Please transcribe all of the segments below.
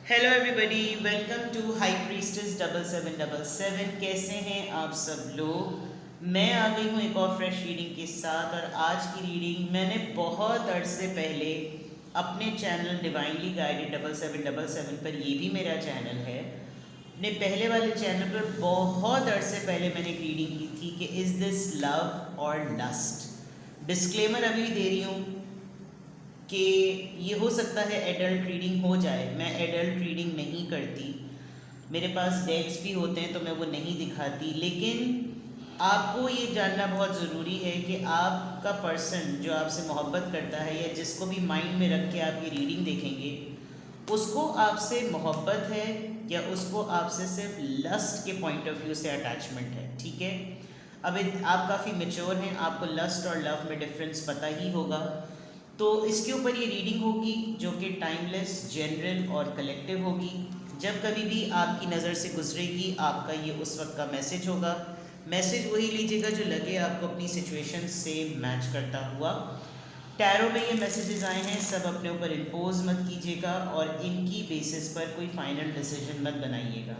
Hello everybody, welcome to high priestess 7777। कैसे हैं आप सब लोग। मैं आ गई हूँ एक और फ्रेश रीडिंग के साथ। और आज की रीडिंग मैंने बहुत अरसे पहले अपने चैनल डिवाइनली गाइडेड 7777 पर, ये भी मेरा चैनल है, अपने पहले वाले चैनल पर बहुत अरसे पहले मैंने एक रीडिंग की थी कि इज़ दिस लव और लस्ट। डिस्क्लेमर अभी भी दे रही हूँ कि ये हो सकता है एडल्ट रीडिंग हो जाए। मैं एडल्ट रीडिंग नहीं करती, मेरे पास डेक्स भी होते हैं तो मैं वो नहीं दिखाती। लेकिन आपको ये जानना बहुत ज़रूरी है कि आपका पर्सन जो आपसे मोहब्बत करता है या जिसको भी माइंड में रख के आप ये रीडिंग देखेंगे, उसको आपसे मोहब्बत है या उसको आपसे सिर्फ लस्ट के पॉइंट ऑफ व्यू से अटैचमेंट है। ठीक है, अब आप काफ़ी मेच्योर हैं, आपको लस्ट और लव में डिफरेंस पता ही होगा। तो इसके ऊपर ये रीडिंग होगी जो कि टाइमलेस, जनरल और कलेक्टिव होगी। जब कभी भी आपकी नज़र से गुजरेगी, आपका ये उस वक्त का मैसेज होगा। मैसेज वही लीजिएगा जो लगे आपको अपनी सिचुएशन से मैच करता हुआ। टैरो में ये मैसेजेस आए हैं, सब अपने ऊपर इम्पोज मत कीजिएगा और इनकी बेसिस पर कोई फाइनल डिसीजन मत बनाइएगा।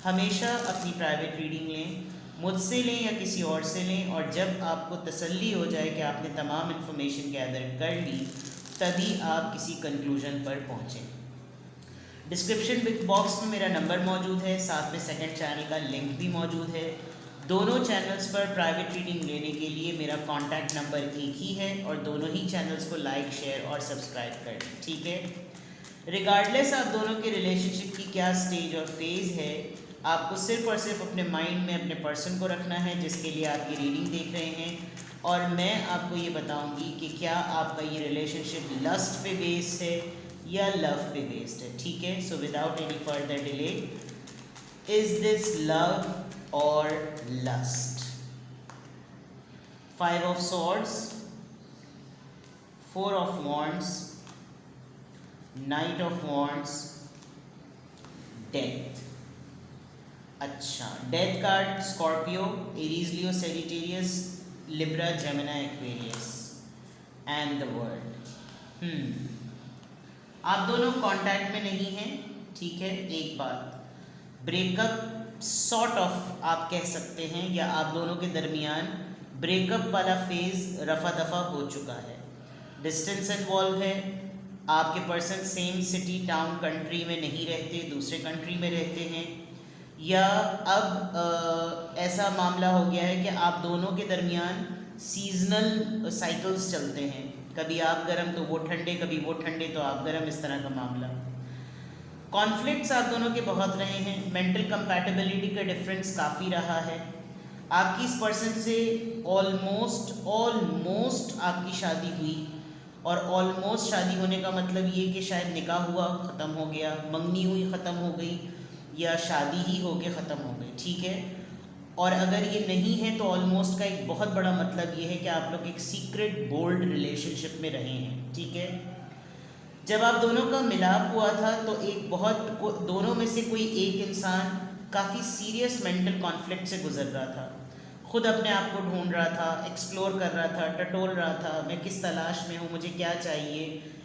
हमेशा अपनी प्राइवेट रीडिंग लें, मुझसे लें या किसी और से लें, और जब आपको तसल्ली हो जाए कि आपने तमाम इन्फॉर्मेशन गैदर कर ली, तभी आप किसी कंक्लूजन पर पहुँचें। डिस्क्रिप्शन बॉक्स में मेरा नंबर मौजूद है, साथ में सेकंड चैनल का लिंक भी मौजूद है। दोनों चैनल्स पर प्राइवेट रीडिंग लेने के लिए मेरा कॉन्टैक्ट नंबर एक ही है, और दोनों ही चैनल्स को लाइक, शेयर और सब्सक्राइब कर लें। ठीक है, रिगार्डलेस आप दोनों के रिलेशनशिप की क्या स्टेज और फेज़ है, आपको सिर्फ और सिर्फ अपने माइंड में अपने पर्सन को रखना है जिसके लिए आप ये रीडिंग देख रहे हैं। और मैं आपको ये बताऊंगी कि क्या आपका ये रिलेशनशिप लस्ट पे बेस्ड है या लव पे बेस्ड है। ठीक है, so without any further delay, is this love और lust. 5 of swords, 4 of wands, knight of wands, death. अच्छा, death card Scorpio, Aries, Leo, Sagittarius, Libra, Gemini, Aquarius and the world. आप दोनों contact में नहीं हैं। ठीक है, एक बात, ब्रेकअप सॉर्ट ऑफ आप कह सकते हैं, या आप दोनों के दरमियान ब्रेकअप वाला फेज रफा दफा हो चुका है। डिस्टेंस इन्वॉल्व है, आपके person same city, town, country में नहीं रहते, दूसरे कंट्री में रहते हैं, या अब ऐसा मामला हो गया है कि आप दोनों के दरमियान सीजनल साइकिल्स चलते हैं, कभी आप गर्म तो वो ठंडे, कभी वो ठंडे तो आप गर्म, इस तरह का मामला। कॉन्फ्लिक्ट्स आप दोनों के बहुत रहे हैं, मेंटल कंपैटिबिलिटी का डिफरेंस काफ़ी रहा है। आपकी इस पर्सन से ऑलमोस्ट आपकी शादी हुई, और ऑलमोस्ट शादी होने का मतलब ये कि शायद निकाह हुआ, ख़त्म हो गया, मंगनी हुई, ख़त्म हो गई, या शादी ही होके ख़त्म हो गई। ठीक है, और अगर ये नहीं है तो ऑलमोस्ट का एक बहुत बड़ा मतलब ये है कि आप लोग एक सीक्रेट बोल्ड रिलेशनशिप में रहे हैं। ठीक है, जब आप दोनों का मिलाप हुआ था तो एक दोनों में से कोई एक इंसान काफ़ी सीरियस मेंटल कॉन्फ्लिक्ट से गुजर रहा था, खुद अपने आप को ढूंढ रहा था, एक्सप्लोर कर रहा था, टटोल रहा था, मैं किस तलाश में हूँ, मुझे क्या चाहिए,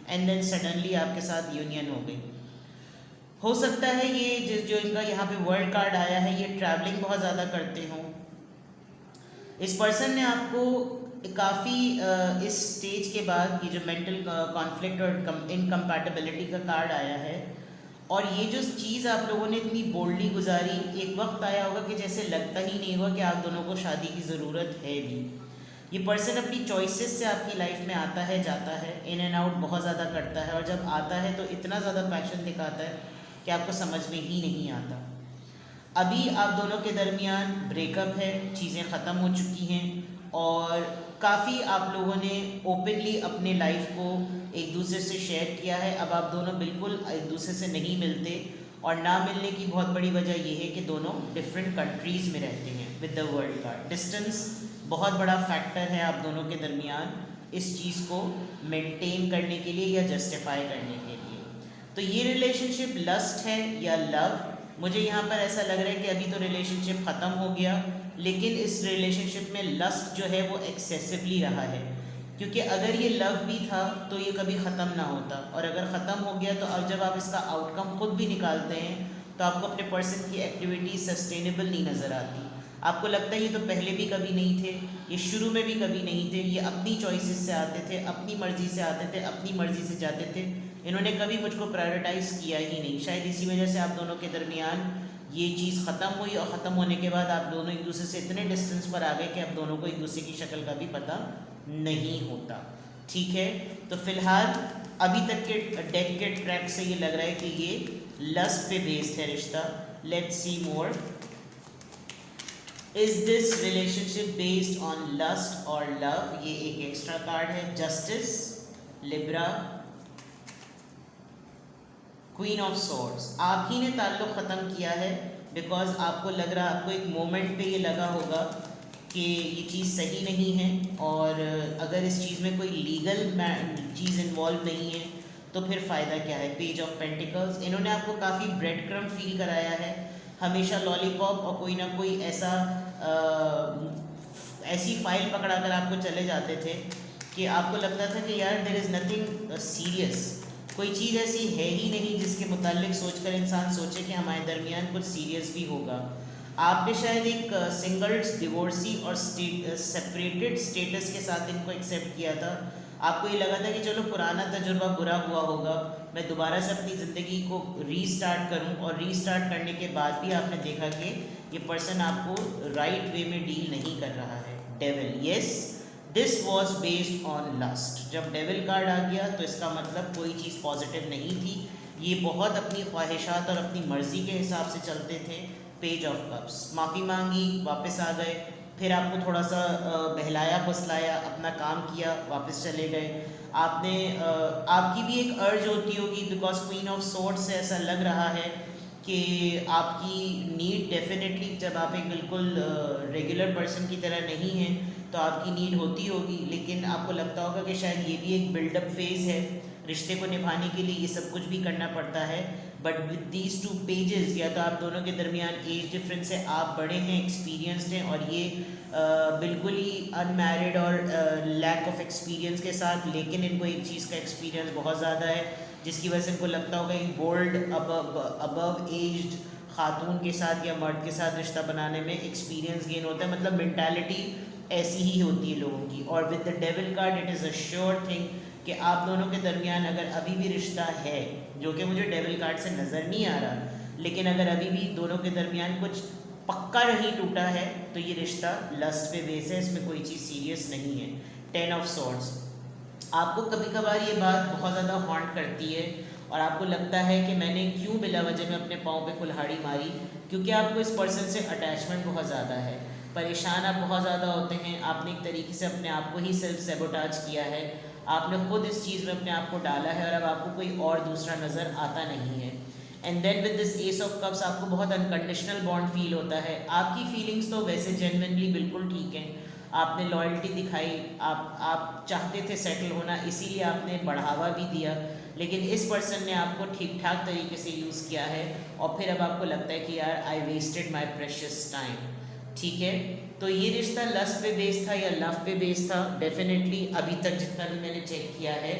एंड देन सडनली आपके साथ यूनियन हो गई। हो सकता है ये जो इनका यहाँ पे वर्ल्ड कार्ड आया है, ये ट्रैवलिंग बहुत ज़्यादा करते हों। इस पर्सन ने आपको काफ़ी इस स्टेज के बाद, ये जो मेंटल कॉन्फ्लिक्ट और इनकम्पैटिबिलिटी का कार्ड आया है, और ये जो चीज़ आप लोगों ने इतनी बोल्डली गुजारी, एक वक्त आया होगा कि जैसे लगता ही नहीं होगा कि आप दोनों को शादी की ज़रूरत है भी। ये पर्सन अपनी चॉइसेस से आपकी लाइफ में आता है, जाता है, इन एंड आउट बहुत ज़्यादा करता है, और जब आता है तो इतना ज़्यादा पैशन दिखाता है कि आपको समझ में ही नहीं आता। अभी आप दोनों के दरमियान ब्रेकअप है, चीज़ें ख़त्म हो चुकी हैं, और काफ़ी आप लोगों ने ओपनली अपने लाइफ को एक दूसरे से शेयर किया है। अब आप दोनों बिल्कुल एक दूसरे से नहीं मिलते, और ना मिलने की बहुत बड़ी वजह यह है कि दोनों डिफरेंट कंट्रीज़ में रहते हैं। With the world card, distance बहुत बड़ा फैक्टर है आप दोनों के दरमियान इस चीज़ को मेंटेन करने के लिए या जस्टिफाई करने के लिए। तो ये रिलेशनशिप लस्ट है या लव, मुझे यहाँ पर ऐसा लग रहा है कि अभी तो रिलेशनशिप ख़त्म हो गया, लेकिन इस रिलेशनशिप में लस्ट जो है वो एक्सेसिवली रहा है। क्योंकि अगर ये लव भी था तो ये कभी ख़त्म ना होता, और अगर ख़त्म हो गया तो अब जब आप इसका आउटकम खुद भी निकालते हैं तो आपको अपने पर्सन की एक्टिविटी सस्टेनेबल नहीं नज़र आती। आपको लगता है ये तो पहले भी कभी नहीं थे, ये शुरू में भी कभी नहीं थे, ये अपनी चॉइसेस से आते थे, अपनी मर्ज़ी से आते थे, अपनी मर्ज़ी से जाते थे, इन्होंने कभी मुझको प्रायोरिटाइज़ किया ही नहीं। शायद इसी वजह से आप दोनों के दरमियान ये चीज़ ख़त्म हुई, और ख़त्म होने के बाद आप दोनों एक दूसरे से इतने डिस्टेंस पर आ गए कि आप दोनों को एक दूसरे की शक्ल का भी पता नहीं होता। ठीक है, तो फिलहाल अभी तक के डेक के ट्रैक से ये लग रहा है कि ये लस्ट पे बेस्ड है रिश्ता। Let's see more. Is this relationship based on lust और लव? ये एक एक्स्ट्रा कार्ड है। Justice, libra, queen of swords. आप ही ने ताल्लुक़ ख़त्म किया है बिकॉज आपको लग रहा, आपको एक मोमेंट पे ये लगा होगा कि ये चीज़ सही नहीं है, और अगर इस चीज़ में कोई लीगल चीज़ इन्वॉल्व नहीं है तो फिर फ़ायदा क्या है। पेज ऑफ पेंटिकल्स, इन्होंने आपको काफ़ी ब्रेड क्रम्ब फील कराया है, हमेशा लॉलीपॉप और कोई ना कोई ऐसी फाइल पकड़ा कर आपको चले जाते थे कि आपको लगता था कि यार देयर इज़ नथिंग सीरियस, कोई चीज़ ऐसी है ही नहीं जिसके मुताल्लिक सोचकर इंसान सोचे कि हमारे दरमियान कुछ सीरियस भी होगा। आपने शायद एक सिंगल डिवोर्सी और सेपरेटेड स्टेटस के साथ इनको एक्सेप्ट किया था। आपको ये लगा था कि चलो पुराना तजुर्बा बुरा हुआ होगा, मैं दोबारा से अपनी ज़िंदगी को रीस्टार्ट करूं, और रीस्टार्ट करने के बाद भी आपने देखा कि ये पर्सन आपको राइट वे में डील नहीं कर रहा है। Devil, yes, this was based on lust. जब डेविल कार्ड आ गया तो इसका मतलब कोई चीज़ पॉजिटिव नहीं थी, ये बहुत अपनी ख्वाहिशात और अपनी मर्ज़ी के हिसाब से चलते थे। पेज ऑफ कप्स, माफ़ी मांगी, वापस आ गए, फिर आपको थोड़ा सा बहलाया फुसलाया, अपना काम किया, वापस चले गए। आपने आपकी भी एक अर्ज होती होगी बिकॉज क्वीन ऑफ सोर्ड्स से ऐसा लग रहा है कि आपकी नीड डेफिनेटली, जब आप एक बिल्कुल रेगुलर पर्सन की तरह नहीं हैं तो आपकी नीड होती होगी, लेकिन आपको लगता होगा कि शायद ये भी एक बिल्डअप फेज़ है, रिश्ते को निभाने के लिए ये सब कुछ भी करना पड़ता है। But with these two pages, या तो आप दोनों के दरमियान एज डिफरेंस है, आप बड़े हैं, एक्सपीरियंस्ड हैं, और ये बिल्कुल ही अनमैरिड और लैक ऑफ एक्सपीरियंस के साथ, लेकिन इनको एक चीज़ का एक्सपीरियंस बहुत ज़्यादा है जिसकी वजह से इनको लगता होगा एक बोल्ड अबव एज्ड खातून के साथ या मर्द के साथ रिश्ता बनाने में एक्सपीरियंस गेन होता है, मतलब मेंटालिटी ऐसी ही होती है लोगों की। और with the devil card it is a sure thing कि आप दोनों के दरमियान अगर अभी भी रिश्ता है, जो कि मुझे डेविल कार्ड से नज़र नहीं आ रहा, लेकिन अगर अभी भी दोनों के दरमियान कुछ पक्का नहीं टूटा है तो ये रिश्ता लस्ट पे बेस है, इसमें कोई चीज़ सीरियस नहीं है। 10 ऑफ सॉर्ड्स, आपको कभी कभार ये बात बहुत ज़्यादा हॉन्ट करती है और आपको लगता है कि मैंने क्यों बिला वजह में अपने पाँव पे कुल्हाड़ी मारी, क्योंकि आपको इस पर्सन से अटैचमेंट बहुत ज़्यादा है, परेशान आप बहुत ज़्यादा होते हैं, आपने एक तरीके से अपने आप को ही सेल्फ सेबोटाज किया है, आपने खुद इस चीज़ में अपने आप को डाला है और अब आपको कोई और दूसरा नज़र आता नहीं है। And then with this ace of cups आपको बहुत अनकंडीशनल बॉन्ड फील होता है। आपकी फीलिंग्स तो वैसे जेन्युइनली बिल्कुल ठीक हैं, आपने लॉयल्टी दिखाई, आप चाहते थे सेटल होना, इसीलिए आपने बढ़ावा भी दिया, लेकिन इस पर्सन ने आपको ठीक ठाक तरीके से यूज़ किया है और फिर अब आपको लगता है कि यार I wasted my precious time. ठीक है, तो ये रिश्ता लस्ट पे बेस्ड था या लव पे बेस्ड था? डेफिनेटली अभी तक जितना भी मैंने चेक किया है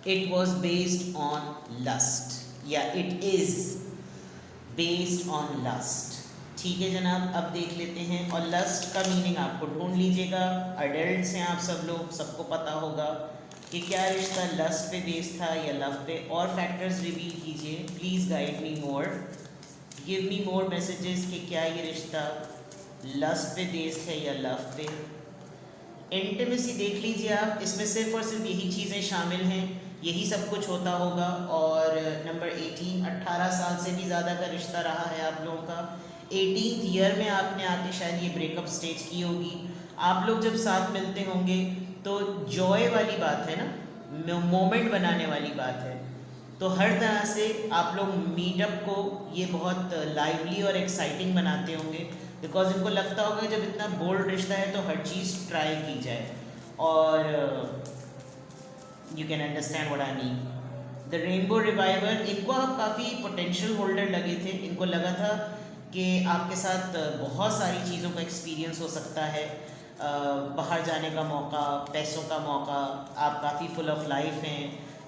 it was based on lust, या it is based on lust. ठीक है जनाब, अब देख लेते हैं, और लस्ट का मीनिंग आपको ढूंढ लीजिएगा, अडल्ट्स हैं आप सब लोग, सबको पता होगा कि क्या रिश्ता लस्ट पे बेस्ड था या लव पे। और फैक्टर्स रिवील कीजिए, please guide me more, give me more messages कि क्या ये रिश्ता लस्ट पे बेस्ड है या लव पे। इंटीमेसी देख लीजिए आप, इसमें सिर्फ और सिर्फ यही चीज़ें शामिल हैं, यही सब कुछ होता होगा। और नंबर 18, 18 साल से भी ज़्यादा का रिश्ता रहा है आप लोगों का, 18th ईयर में आपने आके शायद ये ब्रेकअप स्टेज की होगी। आप लोग जब साथ मिलते होंगे तो जॉय वाली बात है ना, मोमेंट बनाने वाली बात है, तो हर तरह से आप लोग मीटअप को ये बहुत लाइवली और एक्साइटिंग बनाते होंगे, बिकॉज इनको लगता होगा जब इतना बोल्ड रिश्ता है तो हर चीज़ ट्राई की जाए। और you can understand what I mean. The rainbow reviver, इनको आप काफ़ी पोटेंशियल होल्डर लगे थे, इनको लगा था कि आपके साथ बहुत सारी चीज़ों का एक्सपीरियंस हो सकता है, बाहर जाने का मौका, पैसों का मौका, आप काफ़ी फुल ऑफ लाइफ हैं,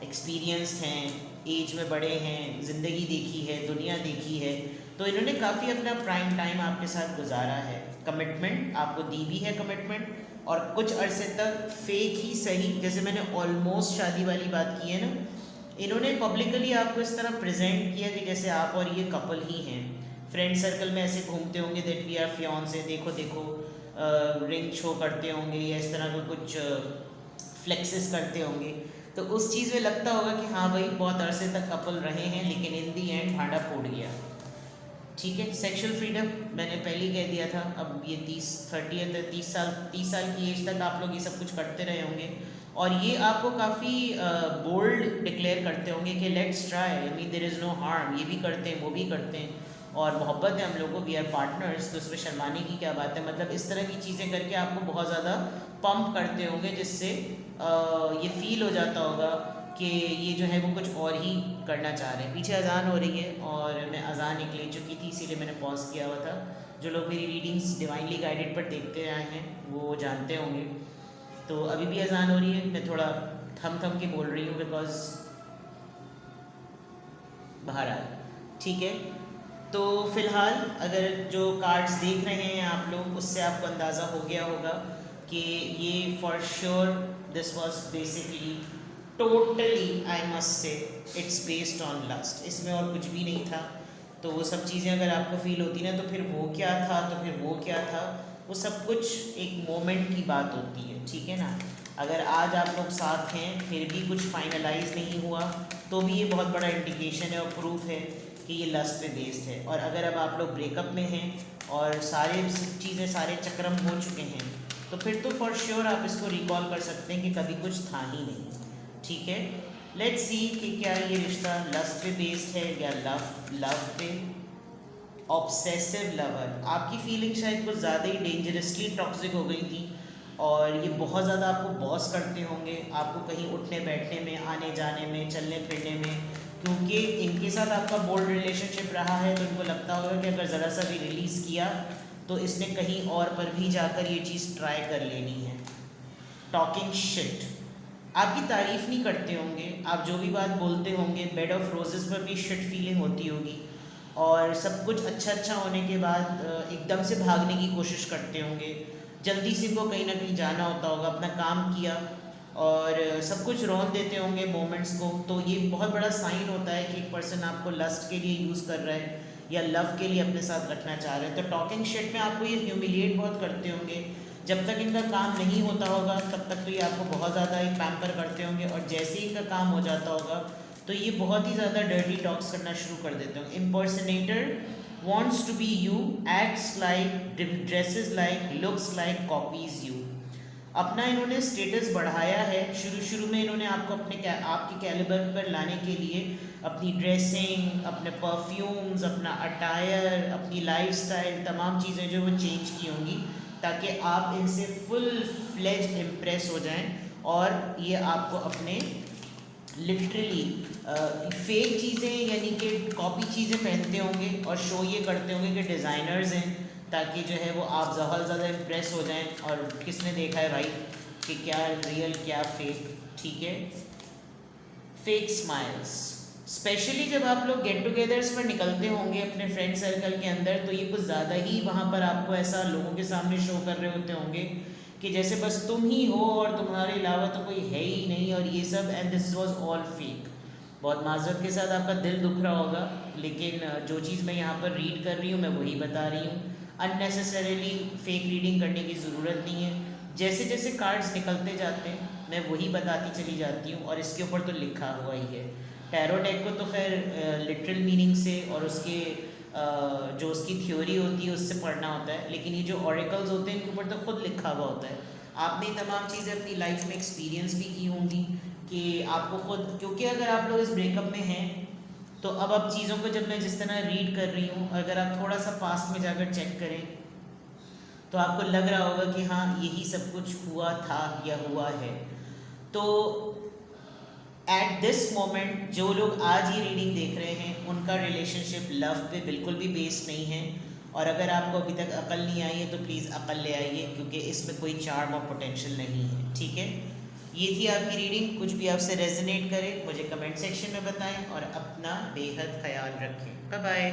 एक्सपीरियंस्ड हैं, एज में बड़े हैं, ज़िंदगी देखी है, दुनिया देखी है, तो इन्होंने काफ़ी अपना प्राइम टाइम आपके साथ गुजारा है। कमिटमेंट आपको दी भी है कमिटमेंट, और कुछ अरसे तक फेक ही सही, जैसे मैंने ऑलमोस्ट शादी वाली बात की है ना, इन्होंने पब्लिकली आपको इस तरह प्रेजेंट किया कि जैसे आप और ये कपल ही हैं। फ्रेंड सर्कल में ऐसे घूमते होंगे दैट वी आर फियांसे, देखो देखो, रिंग शो करते होंगे या इस तरह का कुछ फ्लेक्सेस करते होंगे, तो उस चीज़ में लगता होगा कि हाँ भाई बहुत अरसे तक कपल रहे हैं, लेकिन इन दी एंड भांडा फूट गया। ठीक है, सेक्सुअल फ्रीडम मैंने पहले ही कह दिया था। अब ये 30 साल की एज तक आप लोग ये सब कुछ करते रहे होंगे, और ये आपको काफ़ी बोल्ड डिक्लेयर करते होंगे कि let's try, I mean there is no harm, ये भी करते हैं वो भी करते हैं, और मोहब्बत है हम लोगों को, वी आर पार्टनर्स, तो उसमें शर्माने की क्या बात है। मतलब इस तरह की चीज़ें करके आपको बहुत ज़्यादा पंप करते होंगे, जिससे ये फील हो जाता होगा कि ये जो है वो कुछ और ही करना चाह रहे हैं। पीछे अजान हो रही है और मैं अजान एक ले चुकी थी, इसीलिए मैंने पॉज किया हुआ था। जो लोग मेरी रीडिंग्स डिवाइनली गाइडेड पर देखते आए हैं वो जानते होंगे। तो अभी भी अजान हो रही है, मैं थोड़ा थम थम के बोल रही हूँ बिकॉज बाहर आए। ठीक है, तो फ़िलहाल अगर जो कार्ड्स देख रहे हैं आप लोग, उससे आपको अंदाज़ा हो गया होगा कि ये for sure this was basically totally, I must say, it's based on lust. इसमें और कुछ भी नहीं था। तो वो सब चीज़ें अगर आपको फील होती ना, तो फिर वो क्या था, तो फिर वो क्या था, वो सब कुछ एक मोमेंट की बात होती है। ठीक है ना, अगर आज आप लोग साथ हैं फिर भी कुछ फाइनलाइज नहीं हुआ, तो भी ये बहुत बड़ा इंडिकेशन है और प्रूफ है कि ये लस्ट पे बेस्ड है। और अगर अब आप लोग ब्रेकअप में हैं और सारे चीज़ें, सारे चक्रम हो चुके हैं, तो फिर तो फॉर श्योर आप इसको रिकॉल कर सकते हैं कि कभी कुछ था ही नहीं। ठीक है, लेट्स सी कि क्या ये रिश्ता लस्ट पे बेस्ड है या लव पे। ऑब्सेसिव लवर, आपकी फीलिंग शायद कुछ ज़्यादा ही डेंजरसली टॉक्सिक हो गई थी, और ये बहुत ज़्यादा आपको बॉस करते होंगे, आपको कहीं उठने बैठने में, आने जाने में, चलने फिरने में, क्योंकि इनके साथ आपका बोल्ड रिलेशनशिप रहा है, तो इनको लगता होगा कि अगर ज़रा सा भी रिलीज़ किया तो इसने कहीं और पर भी जाकर ये चीज़ ट्राई कर लेनी है। टॉकिंग शिट, आपकी तारीफ़ नहीं करते होंगे, आप जो भी बात बोलते होंगे बेड ऑफ रोजेस पर भी शिट फीलिंग होती होगी, और सब कुछ अच्छा होने के बाद एकदम से भागने की कोशिश करते होंगे, जल्दी से इनको कहीं ना कहीं जाना होता होगा, अपना काम किया और सब कुछ रौन देते होंगे मोमेंट्स को। तो ये बहुत बड़ा साइन होता है कि एक पर्सन आपको लस्ट के लिए यूज़ कर रहा है या लव के लिए अपने साथ रखना चाह रहे हैं। तो टॉकिंग शिट में आपको ये ह्यूमिलिएट बहुत करते होंगे। जब तक इनका काम नहीं होता होगा तब तक तो ये आपको बहुत ज़्यादा ही पैम्पर करते होंगे, और जैसे ही इनका काम हो जाता होगा तो ये बहुत ही ज़्यादा डर्टी टॉक्स करना शुरू कर देते होंगे। Impersonator wants to be you, acts like, dresses like, looks like, copies you. अपना इन्होंने स्टेटस बढ़ाया है। शुरू में इन्होंने आपको आपके कैलिबर पर लाने के लिए अपनी ड्रेसिंग, अपने परफ्यूम्स, अपना अटायर, अपनी लाइफस्टाइल, तमाम चीज़ें जो वो चेंज की होंगी ताकि आप इनसे फुल फ्लेज इम्प्रेस हो जाएं, और ये आपको अपने लिटरली फेक चीज़ें यानी कि कॉपी चीज़ें पहनते होंगे और शो ये करते होंगे कि डिज़ाइनर्स हैं, ताकि जो है वो आप ज़्यादा इम्प्रेस हो जाएं। और किसने देखा है भाई कि क्या रियल क्या फेक। ठीक है, फेक स्माइल्स, स्पेशली जब आप लोग गेट टुगेदर्स पर निकलते होंगे अपने फ्रेंड सर्कल के अंदर, तो ये कुछ ज़्यादा ही वहाँ पर आपको ऐसा लोगों के सामने शो कर रहे होते होंगे कि जैसे बस तुम ही हो और तुम्हारे अलावा तो कोई है ही नहीं, और ये सब, and this was all fake. बहुत माजरत के साथ आपका दिल दुख रहा होगा, लेकिन जो चीज़ मैं यहाँ पर रीड कर रही हूँ मैं वही बता रही हूँ। अननेसेसरीली फेक रीडिंग करने की ज़रूरत नहीं है। जैसे जैसे कार्ड्स निकलते जाते हैं मैं वही बताती चली जाती हूँ, और इसके ऊपर तो लिखा हुआ ही है। टैरो डेक को तो खैर लिटरल मीनिंग से और उसके जो उसकी थ्योरी होती है उससे पढ़ना होता है, लेकिन ये जो ऑरेकल्स होते हैं इनके ऊपर तो खुद लिखा हुआ होता है। आपने तमाम चीज़ें अपनी लाइफ में एक्सपीरियंस भी की होंगी कि आपको खुद, क्योंकि अगर आप लोग इस ब्रेकअप में हैं तो अब चीज़ों को जब मैं जिस तरह रीड कर रही हूँ, अगर आप थोड़ा सा पास्ट में जाकर चेक करें तो आपको लग रहा होगा कि हाँ यही सब कुछ हुआ था या हुआ है। तो एट दिस मोमेंट जो लोग आज ये रीडिंग देख रहे हैं उनका रिलेशनशिप लव पे बिल्कुल भी बेस्ड नहीं है, और अगर आपको अभी तक अकल नहीं आई है तो प्लीज़ अकल ले आइए, क्योंकि इसमें कोई चार्म और पोटेंशियल नहीं है। ठीक है, ये थी आपकी रीडिंग। कुछ भी आपसे रेजोनेट करे मुझे कमेंट सेक्शन में बताएं और अपना बेहद ख्याल रखें। Bye bye.